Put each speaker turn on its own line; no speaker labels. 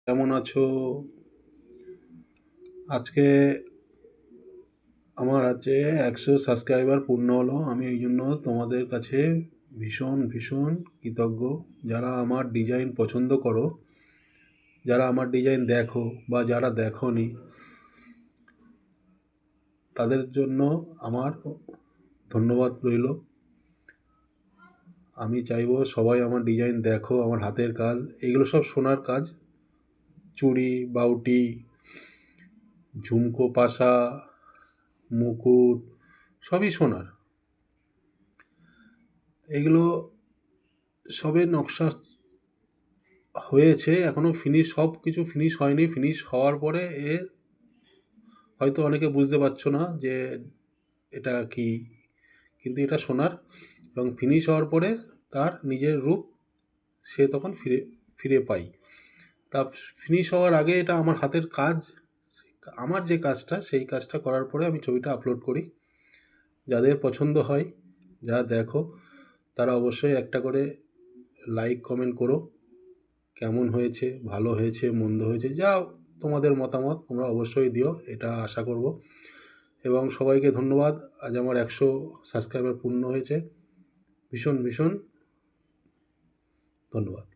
কেমন আছো? আজকে আমার 100 সাবস্ক্রাইবার পূর্ণ হলো। আমি এই জন্য তোমাদের কাছে ভীষণ ভীষণ কৃতজ্ঞ। যারা আমার ডিজাইন পছন্দ করো, যারা আমার ডিজাইন দেখো বা যারা দেখোনি, তাদের জন্য আমার ধন্যবাদ রইল। আমি চাইবো সবাই আমার ডিজাইন দেখো, আমার হাতের কাজ, এগুলো সব সোনার কাজ। চুড়ি, বাউটি, ঝুমকো, পাশা, মুকুট, সবই সোনার। এগুলো সবে নকশা হয়েছে, এখনও সব কিছু ফিনিশ হয়নি। ফিনিশ হওয়ার পরে হয়তো অনেকে বুঝতে পারছো না যে এটা কি, কিন্তু এটা সোনার। এবং ফিনিশ হওয়ার পরে তার নিজের রূপ সে তখন ফিরে ফিরে পায়। তা ফিনিশ হওয়ার আগে এটা আমার হাতের কাজ। আমার যে কাজটা, সেই কাজটা করার পরে আমি ছবিটা আপলোড করি। যাদের পছন্দ হয়, যারা দেখো, তারা অবশ্যই একটা করে লাইক কমেন্ট করো। কেমন হয়েছে, ভালো হয়েছে, মন্দ হয়েছে, যা তোমাদের মতামত তোমরা অবশ্যই দিও, এটা আশা করব। এবং সবাইকে ধন্যবাদ। আজ আমার 100 সাবস্ক্রাইবার পূর্ণ হয়েছে। ভীষণ ভীষণ ধন্যবাদ।